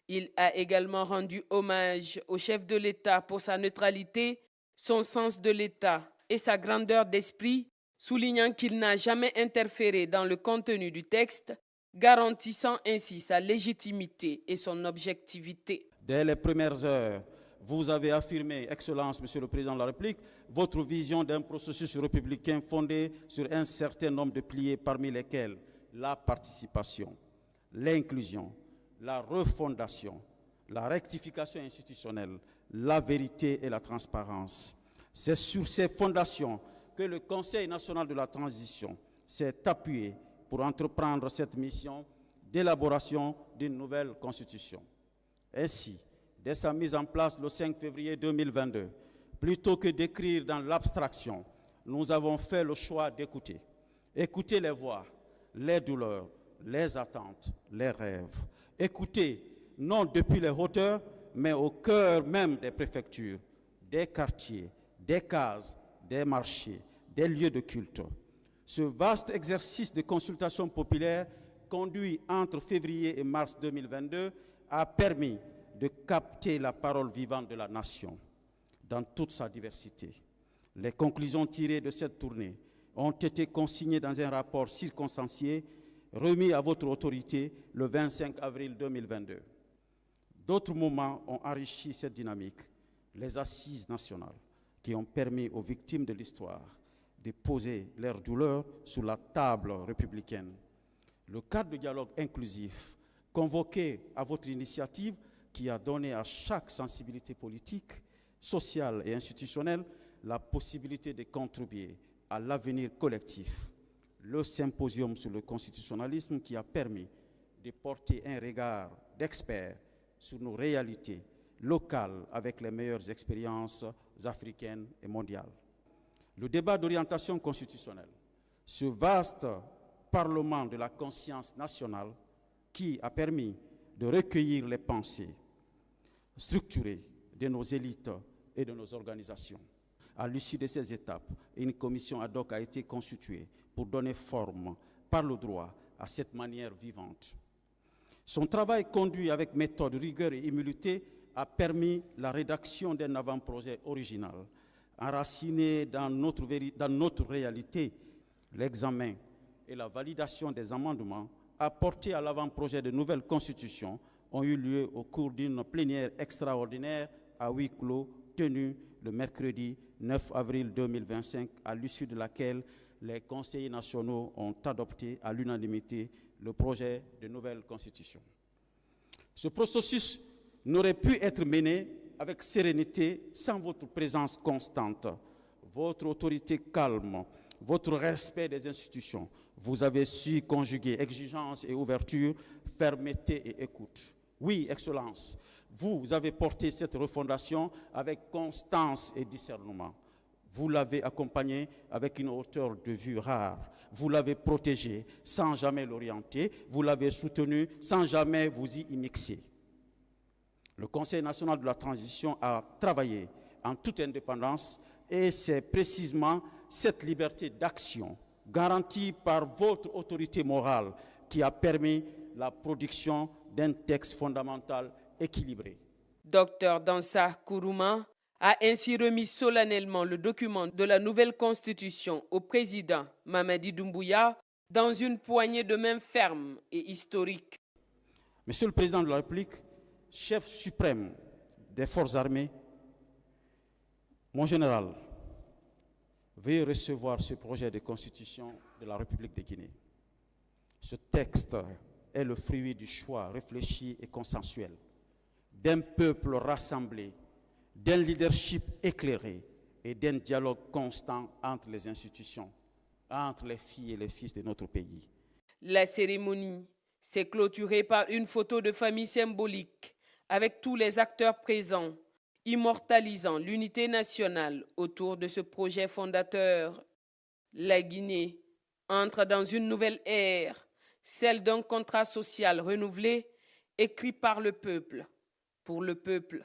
S1: Il a également rendu hommage au chef de l'État pour sa neutralité, son sens de l'État et sa grandeur d'esprit, soulignant qu'il n'a jamais interféré dans le contenu du texte, garantissant ainsi sa légitimité et son objectivité.
S4: Dès les premières heures, vous avez affirmé, Excellence, Monsieur le Président de la République, votre vision d'un processus républicain fondé sur un certain nombre de piliers, parmi lesquels la participation, l'inclusion, la refondation, la rectification institutionnelle, la vérité et la transparence. C'est sur ces fondations que le Conseil national de la transition s'est appuyé pour entreprendre cette mission d'élaboration d'une nouvelle constitution. Ainsi, dès sa mise en place le 5 février 2022, plutôt que d'écrire dans l'abstraction, nous avons fait le choix d'écouter. Écouter les voix, les douleurs, les attentes, les rêves. Écouter, non depuis les hauteurs, mais au cœur même des préfectures, des quartiers, des cases, des marchés, des lieux de culte. Ce vaste exercice de consultation populaire conduit entre février et mars 2022 a permis de capter la parole vivante de la nation dans toute sa diversité. Les conclusions tirées de cette tournée ont été consignées dans un rapport circonstancié remis à votre autorité le 25 avril 2022. D'autres moments ont enrichi cette dynamique, les assises nationales, qui ont permis aux victimes de l'histoire de poser leurs douleurs sur la table républicaine. Le cadre de dialogue inclusif, convoqué à votre initiative, qui a donné à chaque sensibilité politique, sociale et institutionnelle la possibilité de contribuer à l'avenir collectif. Le symposium sur le constitutionnalisme qui a permis de porter un regard d'experts sur nos réalités locales avec les meilleures expériences africaines et mondiales. Le débat d'orientation constitutionnelle, ce vaste parlement de la conscience nationale qui a permis de recueillir les pensées structurées de nos élites et de nos organisations. À l'issue de ces étapes, une commission ad hoc a été constituée pour donner forme par le droit à cette manière vivante. Son travail conduit avec méthode, rigueur et humilité a permis la rédaction d'un avant-projet original, enraciné dans notre réalité. L'examen et la validation des amendements apportés à l'avant-projet de nouvelle constitution ont eu lieu au cours d'une plénière extraordinaire à huis clos tenue le mercredi 9 avril 2025, à l'issue de laquelle les conseillers nationaux ont adopté à l'unanimité le projet de nouvelle constitution. Ce processus n'aurait pu être mené avec sérénité sans votre présence constante, votre autorité calme, votre respect des institutions. Vous avez su conjuguer exigence et ouverture, fermeté et écoute. Oui, Excellence, vous avez porté cette refondation avec constance et discernement. Vous l'avez accompagné avec une hauteur de vue rare. Vous l'avez protégé sans jamais l'orienter. Vous l'avez soutenu sans jamais vous y immixer. Le Conseil national de la transition a travaillé en toute indépendance et c'est précisément cette liberté d'action garantie par votre autorité morale qui a permis la production d'un texte fondamental équilibré.
S1: Dr Dansa Kourouma a ainsi remis solennellement le document de la nouvelle constitution au président Mamadi Doumbouya dans une poignée de main ferme et historique.
S4: Monsieur le Président de la République, chef suprême des forces armées, mon général, veuillez recevoir ce projet de constitution de la République de Guinée. Ce texte est le fruit du choix réfléchi et consensuel d'un peuple rassemblé, d'un leadership éclairé et d'un dialogue constant entre les institutions, entre les filles et les fils de notre pays.
S1: La cérémonie s'est clôturée par une photo de famille symbolique avec tous les acteurs présents, immortalisant l'unité nationale autour de ce projet fondateur. La Guinée entre dans une nouvelle ère, celle d'un contrat social renouvelé, écrit par le peuple, pour le peuple.